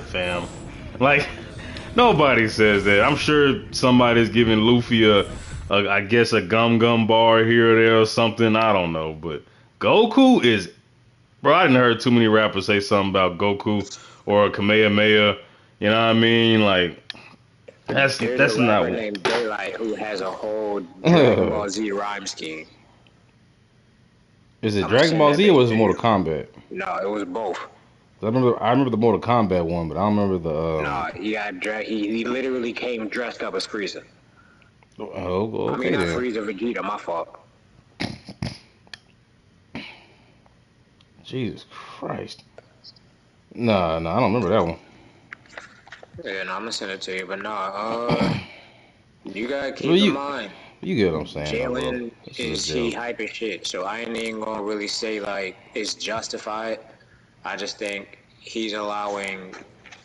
fam. Like, nobody says that. I'm sure somebody's giving Luffy I guess a gum bar here or there or something. I don't know, but Goku is, bro. I didn't heard too many rappers say something about Goku or a Kamehameha. You know what I mean? Like, There's that's a rapper not. named Daylight who has a whole Dragon Ball Z rhyme scheme. Is it I'm gonna Dragon send Ball that Z or bitch was it to Mortal you. Kombat? No, it was both. I remember the Mortal Kombat one, but I don't remember the. No, he literally came dressed up as Frieza. Oh, I mean, okay not then. Frieza, Vegeta. My fault. Jesus Christ. Nah, I don't remember that one. Yeah, no, I'm gonna send it to you. But you gotta keep Well, in mind, you get what I'm saying, though, bro. Jalen This is is a he joke. hype as shit. So I ain't even gonna really say like it's justified. I just think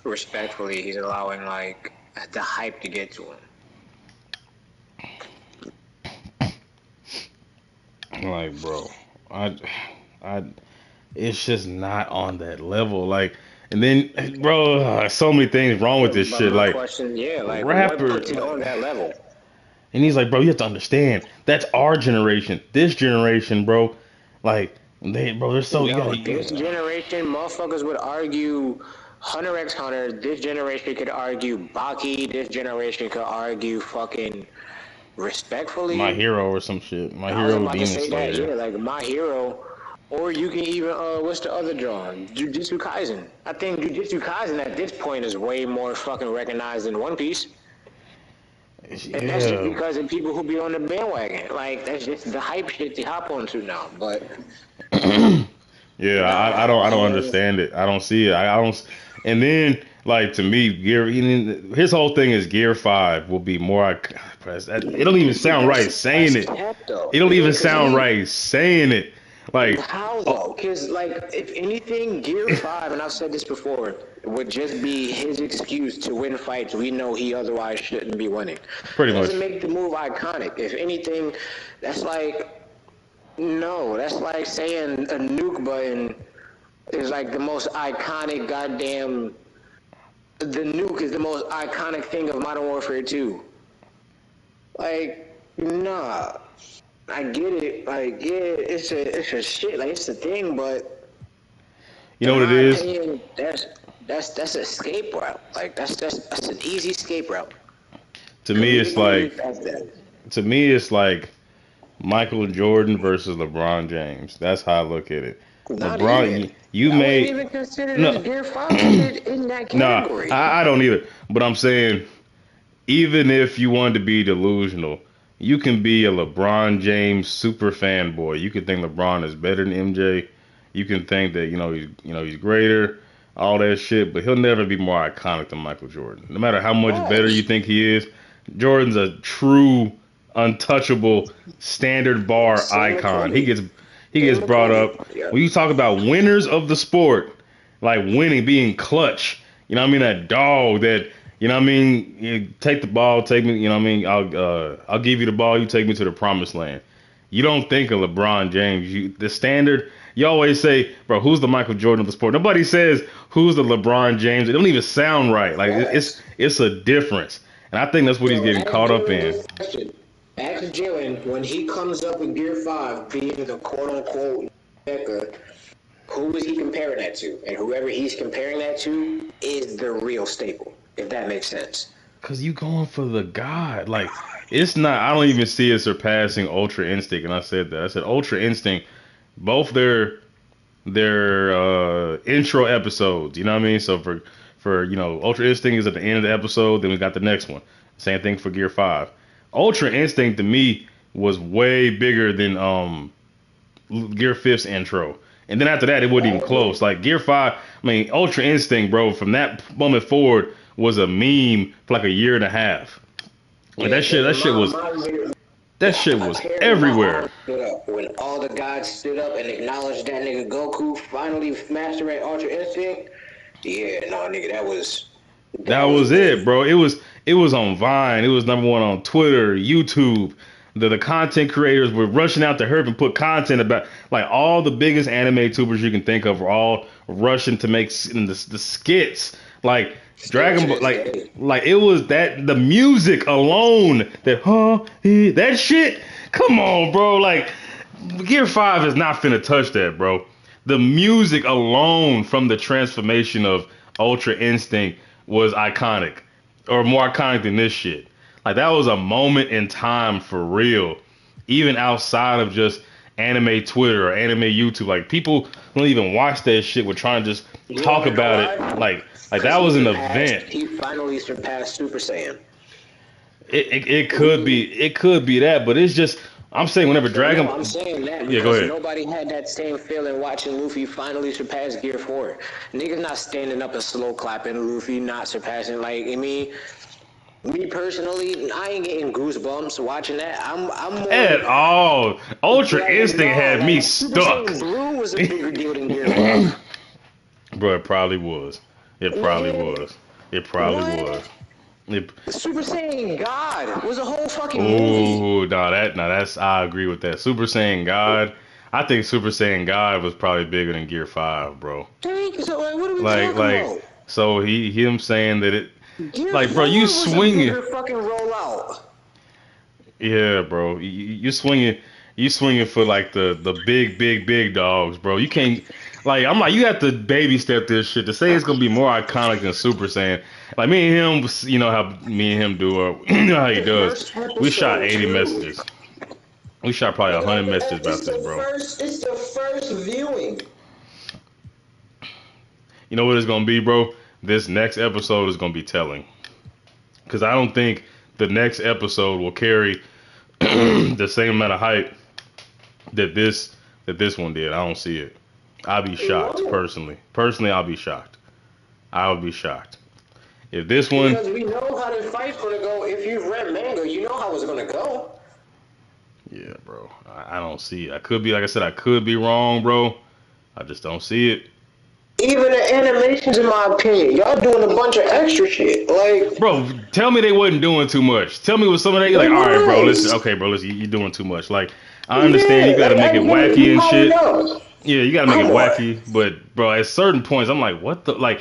respectfully, he's allowing like the hype to get to him. Like, bro, I, it's just not on that level. Like, and then, bro, so many things wrong with this But shit. my Like, question, like what rapper, puts it on that level? and he's like, bro, you have to understand, that's our generation. This generation, bro, like, they're so, you gotta. This generation, motherfuckers would argue Hunter x Hunter. This generation could argue Baki. This generation could argue fucking respectfully. My Hero or some shit. My I was Hero about to Demon say that, Slayer. yeah, like My Hero. Or you can even, what's the other drawing? Jujutsu Kaisen. I think Jujutsu Kaisen at this point is way more fucking recognized than One Piece. Yeah. And that's just because of people who be on the bandwagon. Like, that's just the hype shit they hop onto now. But Yeah, I don't understand it. I don't see it. I don't. And then, like, to me, his whole thing is Gear 5 will be more. It don't even sound right saying it. It don't even sound right saying it. Like, how though? Because, like, if anything, Gear 5, and I've said this before, would just be his excuse to win fights we know he otherwise shouldn't be winning. pretty It doesn't much. make the move iconic. If anything, that's like, no, that's like saying a nuke button is like the most iconic goddamn. The nuke is the most iconic thing of Modern Warfare 2. Like, nah. I get it. Like, yeah, it's a shit. Like, it's a thing, but You know in what it my is? opinion, that's an escape route. Like, that's an easy escape route. To me, it's like Michael Jordan versus LeBron James. That's how I look at it. Not LeBron, even. you I wouldn't made even consider no, this Gear 5 shit in that nah. category. I don't either. But I'm saying, even if you wanted to be delusional, you can be a LeBron James super fanboy. You can think LeBron is better than MJ. You can think that he's greater, all that shit. But he'll never be more iconic than Michael Jordan. No matter how much better you think he is, Jordan's a true, untouchable, standard bar icon. He gets brought up when you talk about winners of the sport, like winning, being clutch. You know what I mean? That dog that. You know what I mean? You take the ball, take me. You know what I mean? I'll give you the ball. You take me to the promised land. You don't think of LeBron James. The standard. You always say, bro, who's the Michael Jordan of the sport? Nobody says who's the LeBron James. It don't even sound right. Like it's a difference, and I think that's what he's getting caught up in. Ask Jalen when he comes up with Gear 5 being the quote unquote Becca, who is he comparing that to? And whoever he's comparing that to is the real staple, if that makes sense. Cause you going for the God. Like, it's not. I don't even see it surpassing Ultra Instinct. And I said that. I said Ultra Instinct. Both their intro episodes. You know what I mean? So for Ultra Instinct is at the end of the episode. Then we got the next one. Same thing for Gear 5. Ultra Instinct to me was way bigger than Gear 5's intro. And then after that, it wasn't even close. Like Gear 5, I mean, Ultra Instinct, bro, from that moment forward was a meme for like a year and a half. Like that shit was everywhere. When all the gods stood up and acknowledged that nigga Goku finally mastering Ultra Instinct, yeah, no, nigga, that was it, bro. It was on Vine. It was number one on Twitter, YouTube. The content creators were rushing out to Herb and put content about, like, all the biggest anime tubers you can think of were all rushing to make the skits. Like Still Dragon to Ball, this day. like it was that the music alone that shit. Come on, bro. Like Gear 5 is not finna touch that, bro. The music alone from the transformation of Ultra Instinct was iconic, or more iconic than this shit. Like that was a moment in time for real, even outside of just anime Twitter or anime YouTube. Like people don't even watch that shit. We're trying to just You talk wanna know about why? it. Like Because that was an event. he finally surpassed Super Saiyan. It could be that, but it's just I'm saying whenever So no, Dragon. I'm saying that Yeah, go because ahead. nobody had that same feeling watching Luffy finally surpass Gear 4. Niggas not standing up and slow clapping Luffy not surpassing. Like, I mean, me personally, I ain't getting goosebumps watching that. I'm more At all. Ultra like, Instinct no, had like me Super stuck. Saiyan Blue was a bigger deal than Gear 5. Bro, it probably was. It probably Nigga, was. It probably what? was. It, Super Saiyan God was a whole fucking movie. ooh, that's I agree with that. Super Saiyan God. I think Super Saiyan God was probably bigger than Gear 5, bro. Dang, so like, what are we Like talking like about? so him saying that it Gear like 4 bro, you was a swinging. bigger fucking rollout. Yeah, bro. You swinging for like the big dogs, bro. You can't like I'm like you have to baby step this shit to say it's gonna be more iconic than Super Saiyan. Like me and him, you know how me and him do, or you know how he The does. first We shot episode 80 too. messages. We shot probably 100 messages about this, bro. It's the first viewing. You know what it's gonna be, bro? This next episode is gonna be telling, because I don't think the next episode will carry the same amount of hype that this one did. I don't see it. I'll be shocked personally. Personally, I'll be shocked. I'll be shocked if this one. Because we know how the fight's gonna go. If you've read manga, you know how it's gonna go. Yeah, bro. I don't see it. I could be, like I said, I could be wrong, bro. I just don't see it. Even the animations, in my opinion, y'all doing a bunch of extra shit. Like, Bro, tell me they wasn't doing too much. Tell me with some of that, you're like, they all right, bro, was. listen, okay, bro, listen, you're doing too much. Like, I understand you Yeah, gotta like make I it get it. wacky You and probably shit. know. Yeah, you gotta make it Come on. wacky, but bro, at certain points, I'm like, what the like?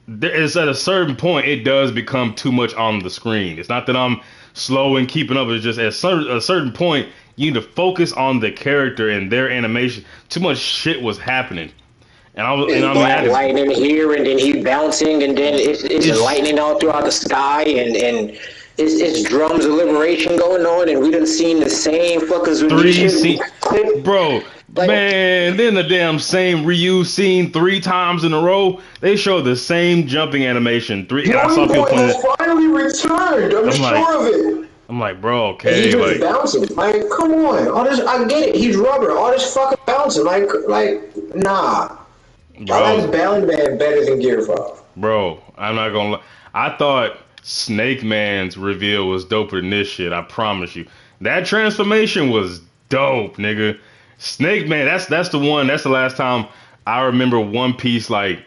There is at a certain point, it does become too much on the screen. It's not that I'm slow and keeping up. It's just at a certain point, you need to focus on the character and their animation. Too much shit was happening, and It's I mean, black lightning here, and then he bouncing, and then it's lightning all throughout the sky, and it's drums of liberation going on, and we done seen the same fuckers with three these scene, shit. bro. Like, Man, then the damn same Ryu scene 3 times in a row. They showed the same jumping animation three, and I saw people playing it. finally returned. I'm I'm like, sure of it. I'm like, bro, And he's okay, just like, bouncing. Like, come on. All this, I get it. He's rubber. All this fucking bouncing. Like, nah. I like bro, Bound Man better than Gear 5. bro. I'm not gonna lie. I thought Snake Man's reveal was doper than this shit. I promise you. That transformation was dope, nigga. Snake Man, that's the one. That's the last time I remember One Piece like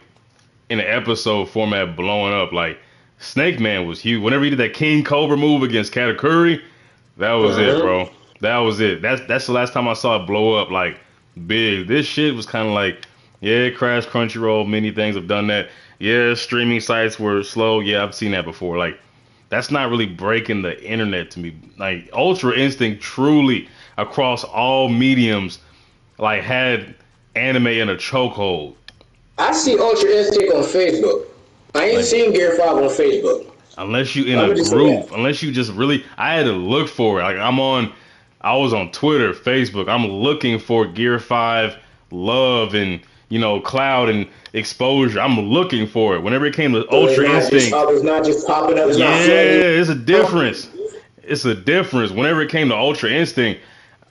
in an episode format blowing up. Like Snake Man was huge. Whenever he did that King Cobra move against Katakuri, that was it, bro. That was it. That's the last time I saw it blow up like big. This shit was kind of like, yeah, Crash Crunchyroll. Many things have done that. Yeah, streaming sites were slow. Yeah, I've seen that before. Like that's not really breaking the internet to me. Like Ultra Instinct truly across all mediums like had anime in a chokehold. I see Ultra Instinct on Facebook. I ain't Like seen Gear 5 on Facebook. unless you in I'm a gonna just say group, that. unless you just really I had to look for it. Like I was on Twitter, Facebook. I'm looking for Gear 5 love and Cloud and exposure. I'm looking for it. Whenever it came to Ultra Instinct, It's not just popping up. It's yeah, not flooding. it's a difference. It's a difference. Whenever it came to Ultra Instinct,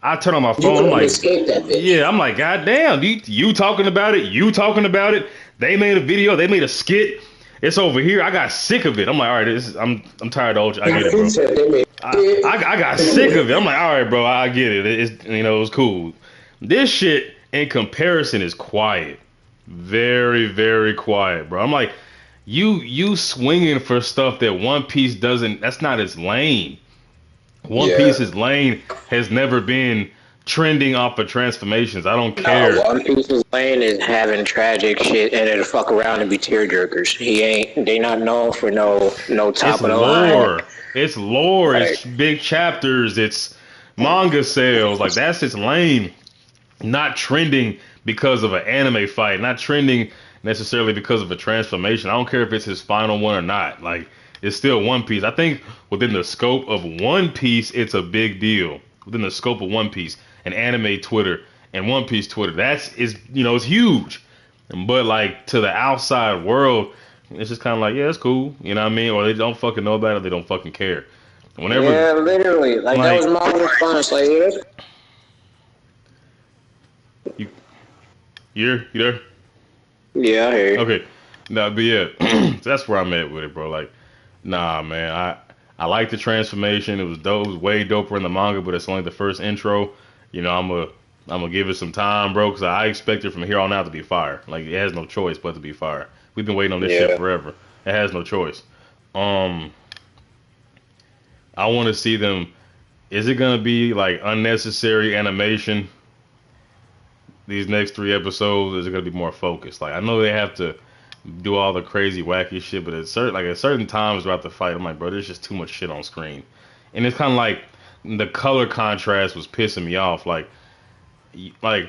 I turn on my You phone. I'm couldn't like, escape that bitch. yeah, I'm like, God damn, you talking about it? You talking about it? They made a video. They made a skit. It's over here. I got sick of it. I'm like, all right, I'm tired of Ultra. I get it, bro. I got sick of it. I'm like, all right, bro, I get it. It was cool. This shit in comparison is quiet, very very quiet, bro. I'm like, you swinging for stuff that One Piece doesn't. That's not its lane. One Piece's lane has never been trending off of transformations. I don't care. No, One Piece's lane is having tragic shit and it'll fuck around and be tearjerkers. They not known for no top It's of the line. lore. It's lore. Like, It's big chapters. It's manga sales. Like that's its lane. Not trending because of an anime fight. Not trending necessarily because of a transformation. I don't care if it's his final one or not. Like it's still One Piece. I think within the scope of One Piece, it's a big deal. Within the scope of One Piece and anime Twitter and One Piece Twitter, it's huge. But like to the outside world, it's just kind of like, yeah, it's cool. You know what I mean? Or they don't fucking know about it. They don't fucking care. Whenever, yeah, literally. Like that was my response. Like, you there? yeah, I hear you. Okay. No, but yeah, so that's where I'm at with it, bro. Like, nah, man. I like the transformation. It was dope. It was way doper in the manga, but it's only the first intro. You know, I'm gonna give it some time, bro, because I expect it from here on out to be fire. Like, it has no choice but to be fire. We've been waiting on this shit forever. It has no choice. I want to see them. Is it gonna be like unnecessary animation? These next 3 episodes, is it gonna be more focused? Like, I know they have to do all the crazy wacky shit, but at certain times throughout the fight, I'm like, bro, there's just too much shit on screen, and it's kind of like the color contrast was pissing me off. Like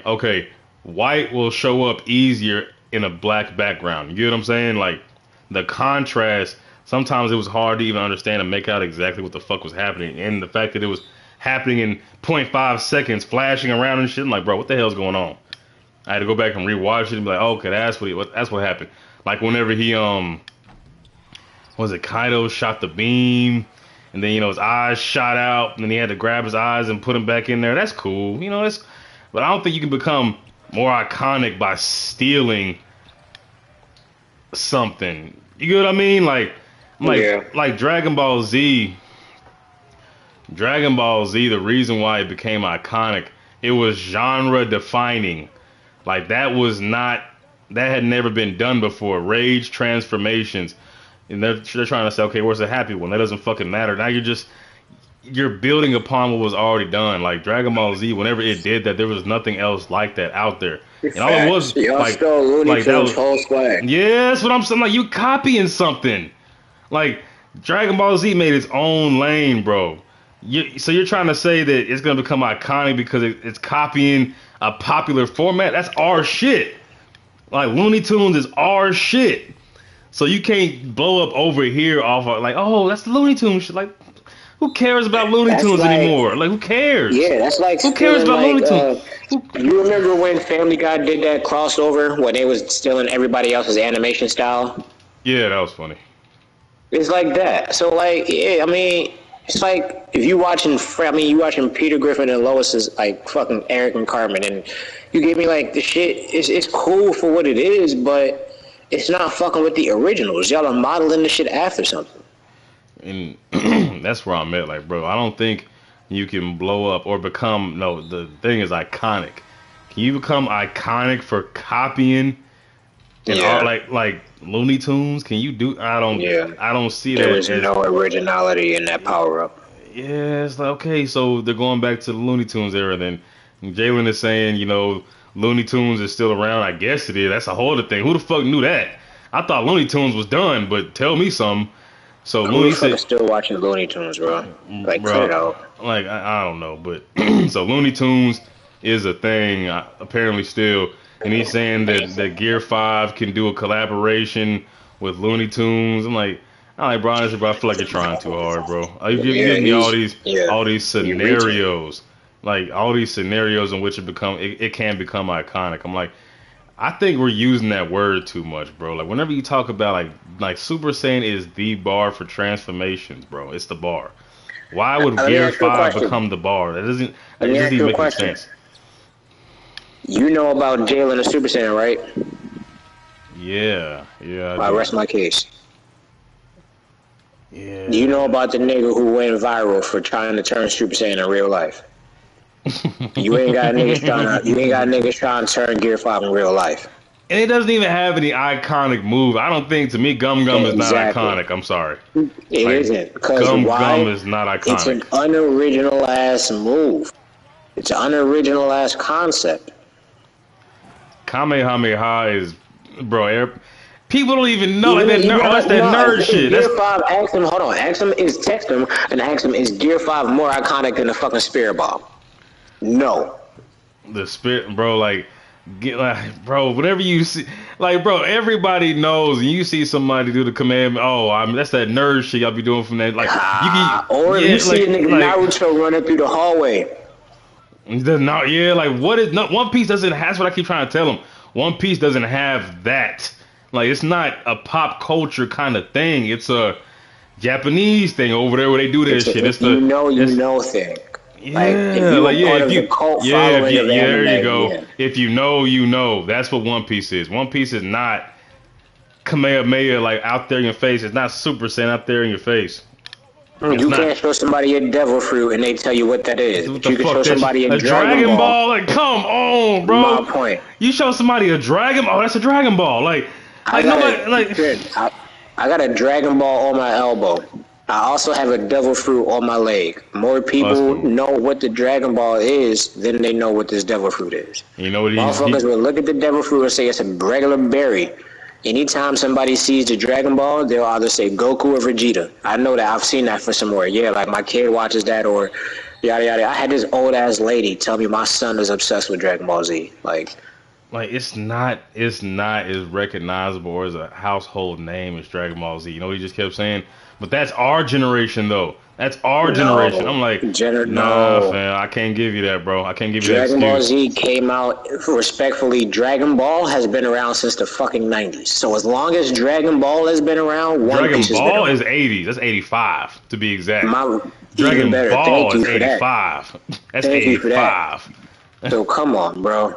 okay, white will show up easier in a black background. You get what I'm saying? Like the contrast. Sometimes it was hard to even understand and make out exactly what the fuck was happening, and the fact that it was happening in 0.5 seconds, flashing around and shit. I'm like, bro, what the hell's going on? I had to go back and rewatch it and be like, oh, okay, that's what happened. Like whenever he was it Kaido shot the beam, and then his eyes shot out, and then he had to grab his eyes and put them back in there. That's cool, but I don't think you can become more iconic by stealing something. You get what I mean? Like Dragon Ball Z. Dragon Ball Z, the reason why it became iconic, it was genre defining. Like that had never been done before. Rage transformations. And they're trying to say, okay, where's the happy one? That doesn't fucking matter. Now you're building upon what was already done. Like Dragon Ball Z, whenever it did that, there was nothing else like that out there. And all it was like that was whole swag. Yeah, that's what I'm saying. Like you copying something. Like Dragon Ball Z made its own lane, bro. So you're trying to say that it's gonna become iconic because it's copying a popular format? That's our shit. Like Looney Tunes is our shit. So you can't blow up over here off of like, oh, that's Looney Tunes shit. Like, who cares about Looney Tunes anymore? Like, who cares? Yeah, that's like who cares about Looney Tunes? You remember when Family Guy did that crossover when they was stealing everybody else's animation style? Yeah, that was funny. It's like that. So like, yeah, I mean, it's like if you watching Peter Griffin and Lois's like fucking Eric and Carmen, and you give me like the shit. It's cool for what it is, but it's not fucking with the originals. Y'all are modeling the shit after something. And that's where I'm at. Like, bro, I don't think you can blow up or become. No, the thing is iconic. Can you become iconic for copying? Like Looney Tunes, can you do? I don't see that. There's no originality in that power up. Yeah, it's like, okay, so they're going back to the Looney Tunes era. Then Jalen is saying, Looney Tunes is still around. I guess it is. That's a whole other thing. Who the fuck knew that? I thought Looney Tunes was done, but tell me something. So Looney Tunes still watching Looney Tunes, bro. Like, cut it out. Like I don't know, but so Looney Tunes is a thing apparently still. And he's saying that Gear 5 can do a collaboration with Looney Tunes. I'm like, bro, honestly, bro, I feel like you're trying too hard, bro. You're giving me all these scenarios, like all these scenarios in which it can become iconic. I'm like, I think we're using that word too much, bro. Like whenever you talk about like Super Saiyan is the bar for transformations, bro. It's the bar. Why would Gear 5 become the bar? That doesn't even make any sense. You know about Jalen the Super Saiyan, right? Yeah. I rest my case. Yeah. Do you know about the nigga who went viral for trying to turn Super Saiyan in real life? You ain't got niggas trying to turn Gear 5 in real life. And it doesn't even have any iconic move. I don't think, to me, Gum Gum is not iconic. I'm sorry. It isn't. Gum Gum is not iconic. It's an unoriginal ass move. It's an unoriginal ass concept. Kamehameha is, bro. People don't even know Even, that. That's that nerd shit. Gear That's 5, ask him, hold on, text him and ask him, is Gear 5 more iconic than the fucking Spirit Bomb? No. the spirit, bro. Bro, whenever you see, bro, everybody knows, and you see somebody do the command. Oh, I mean, that's that nerd shit y'all be doing from that. Like, you can, Or yeah, you see a nigga Naruto running through the hallway. What is not One Piece doesn't. That's what I keep trying to tell them. One Piece doesn't have that. Like, it's not a pop culture kind of thing. It's a Japanese thing over there where they do this shit. It's you know thing. Yeah, If you there you go. Yeah. If you know, you know. That's what One Piece is. One Piece is not Kamehameha like out there in your face. It's not Super Saiyan out there in your face. You can't show somebody a devil fruit and they tell you what that is. What You can show somebody a Dragon Ball. Like, come on, bro. My point. You show somebody a Dragon Ball. That's a Dragon Ball. I got a Dragon Ball on my elbow. I also have a devil fruit on my leg. More people know what the Dragon Ball is than they know what this devil fruit is. You know what Motherfuckers will look at the devil fruit and say it's a regular berry. Anytime somebody sees the Dragon Ball, they'll either say Goku or Vegeta. I know that. I've seen that for somewhere. Yeah, like my kid watches that or yada yada. I had this old ass lady tell me my son is obsessed with Dragon Ball Z. Like it's not as recognizable or as a household name as Dragon Ball Z. You know what he just kept saying? But that's our generation though. That's our generation. I'm like, nah, fam, I can't give you that, bro. I can't give you that excuse. Dragon Ball Z came out, respectfully, Dragon Ball has been around since the fucking 90s. So as long as Dragon Ball has been around, One Piece has been around. Dragon Ball is 80s. That's 85 to be exact. Dragon Ball is 85. That's 85. So come on, bro.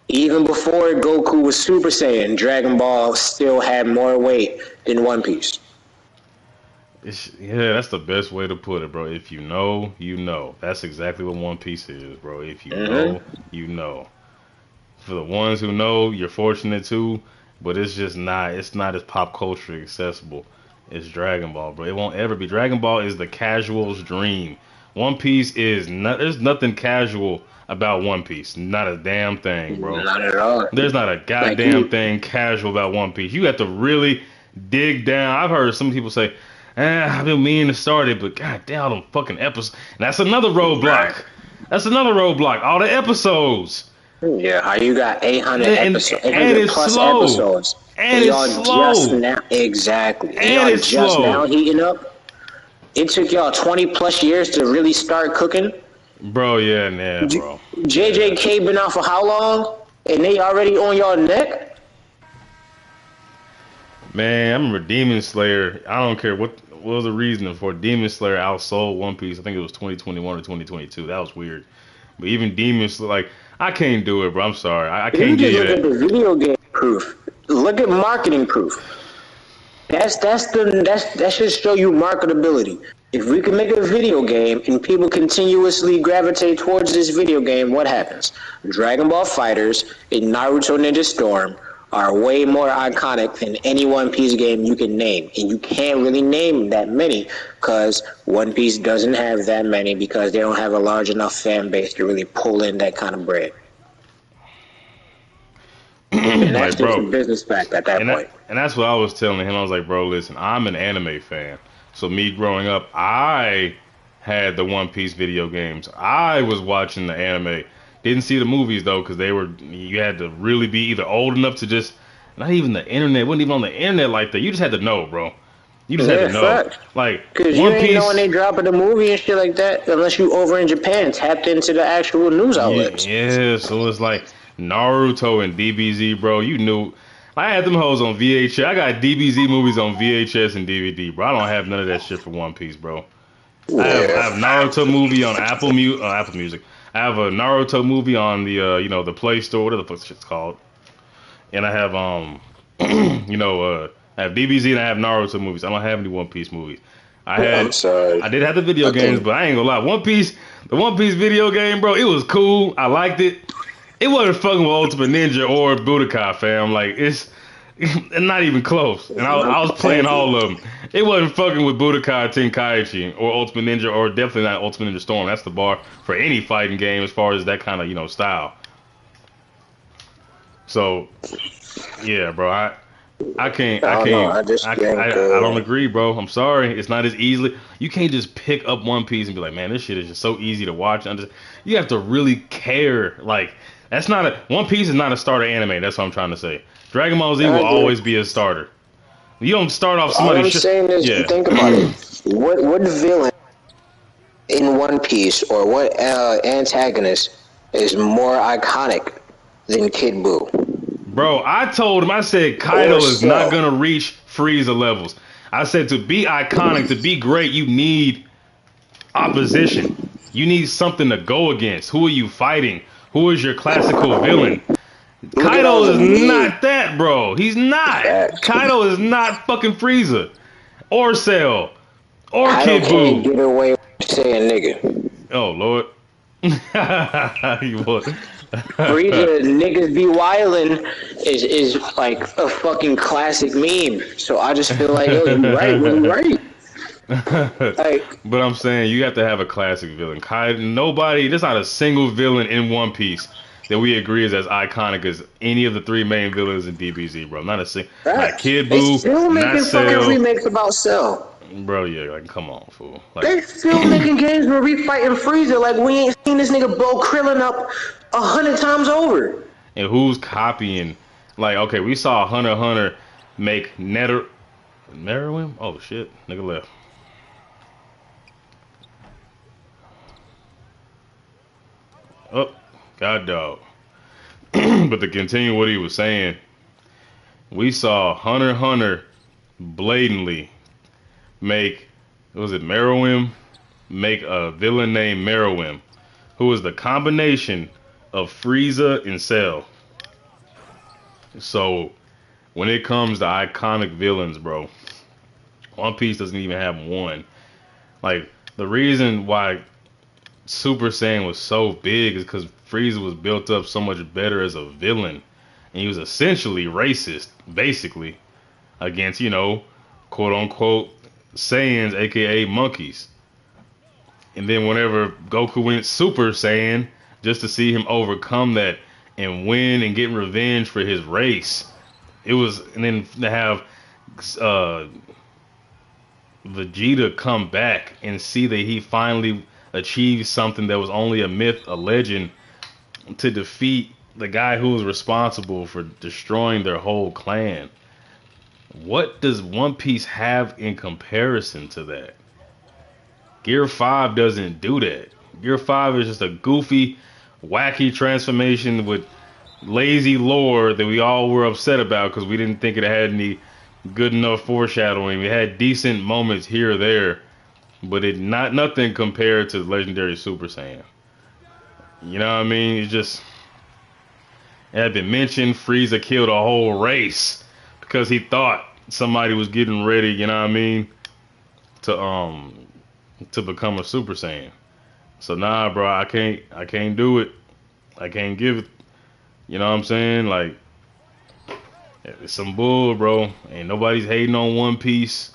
Even before Goku was Super Saiyan, Dragon Ball still had more weight than One Piece. That's the best way to put it, bro. If you know, you know. That's exactly what One Piece is, bro. If you know, you know. For the ones who know, you're fortunate too, but it's not as pop culture accessible as Dragon Ball, bro. It won't ever be. Dragon Ball is the casual's dream. One Piece is not, there's nothing casual about One Piece. Not a damn thing, bro. Not at all. There's not a goddamn thing casual about One Piece. You have to really dig down. I've heard some people say, I've been meaning to start it, but goddamn, all them fucking episodes. And that's another roadblock. All the episodes. Yeah, how you got 800 episodes, 800 plus slow. episodes. And it's slow. Just now, exactly. And it's just slow. now heating up. It took y'all 20 plus years to really start cooking. Bro, yeah, bro. JJK been out for how long? And they already on y'all neck? Man, I remember Demon Slayer. I don't care what was the reason for Demon Slayer outsold One Piece. I think it was 2021 or 2022. That was weird. But even Demon Slayer, I can't do it, bro. I'm sorry. I can't give you that. Look at the video game proof. Look at marketing proof. That should show you marketability. If we can make a video game and people continuously gravitate towards this video game, what happens? Dragon Ball Fighters and Naruto Ninja Storm are way more iconic than any One Piece game you can name. And you can't really name that many because One Piece doesn't have that many because they don't have a large enough fan base to really pull in that kind of bread. And that's just a business fact at that point. And that's what I was telling him. I was like, bro, listen, I'm an anime fan. So me growing up, I had the One Piece video games. I was watching the anime. Didn't see the movies though, because you had to really be either old enough to just, not even the internet, wasn't even on the internet like that. You just had to know, bro. You just had to know. Fact. Like, because you ain't know when they dropping the movie and shit like that, unless you over in Japan tapped into the actual news outlets. Yeah, so it's like Naruto and DBZ, bro. You knew. I had them hoes on VHS. I got DBZ movies on VHS and DVD, bro. I don't have none of that shit for One Piece, bro. I have Naruto movie on Apple Music. I have a Naruto movie on the the Play Store, whatever the fuck shit's called. And I have I have DBZ and I have Naruto movies. I don't have any One Piece movies. I'm sorry. I did have the video games, but I ain't gonna lie. The One Piece video game, bro, it was cool. I liked it. It wasn't fucking with Ultimate Ninja or Budokai, fam. Like, it's not even close. And I was playing all of them. It wasn't fucking with Budokai Tenkaichi or Ultimate Ninja, or definitely not Ultimate Ninja Storm. That's the bar for any fighting game as far as that kind of style. So yeah, bro, I can't, I I don't know. can't, I just think I don't agree, bro. I'm sorry. It's not as easily. You can't just pick up One Piece and be like, man, this shit is just so easy to watch. You have to really care. Like, that's not a One Piece is not a starter anime. That's what I'm trying to say. Dragon Ball Z I will agree. always be a starter. You don't start off All somebody's I'm shit. saying is, Yeah. think about it. What villain in One Piece or what antagonist is more iconic than Kid Buu Bro, I told him, I said or Kaido is not Cell? gonna reach Frieza levels. I said to be iconic, to be great, you need opposition. You need something to go against. Who are you fighting? Who is your classical villain? Look at all Kaido the is meme not that, bro. He's not. facts. Kaido is not fucking Frieza or Cell or Kaido Kid can't Buu. get away with saying nigga. Oh Lord. You would. Frieza niggas be wildin' is like a fucking classic meme. So I just feel like, yo, you right, really right. Like, But I'm saying you have to have a classic villain. There's not a single villain in One Piece that we agree is as iconic as any of the three main villains in DBZ, bro. Not facts. Kid They Buu, still not making fucking Cell, remakes about Cell. bro. Yeah, like come on, fool. Like, They still making games where we fighting Frieza like we ain't seen this nigga blow Krillin up 100 times over. and who's copying? Like, okay, we saw Hunter x Hunter make Meruem. Oh shit, nigga left. Oh, god dog. But to continue what he was saying, we saw Hunter x Hunter blatantly make, was it Meruem? Make a villain named Meruem, who is the combination of Frieza and Cell. So when it comes to iconic villains, bro, One Piece doesn't even have one. Like, the reason why Super Saiyan was so big is because Frieza was built up so much better as a villain. And he was essentially racist, basically, against, quote unquote, Saiyans, aka monkeys. And then whenever Goku went Super Saiyan, just to see him overcome that and win and get revenge for his race, and then to have uh, Vegeta come back and see that he finally achieved something that was only a myth, a legend, to defeat the guy who was responsible for destroying their whole clan. What does One Piece have in comparison to that? Gear 5 doesn't do that. Gear 5 is just a goofy, wacky transformation with lazy lore that we all were upset about because we didn't think it had any good enough foreshadowing. We had decent moments here or there, but nothing compared to Legendary Super Saiyan. You know what I mean? It had been mentioned Frieza killed a whole race because he thought somebody was getting ready, you know what I mean, to become a Super Saiyan. So nah, bro, I can't do it. I can't give it. You know what I'm saying? Like, it's some bull, bro. Ain't nobody's hating on One Piece,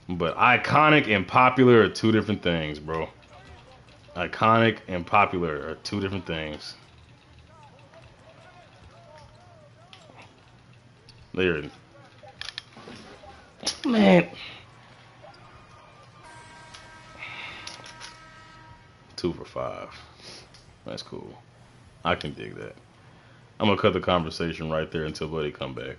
but iconic and popular are two different things, bro. Iconic and popular are two different things. There, man. 2 for 5. That's cool. I can dig that. I'm gonna cut the conversation right there until Buddy come back.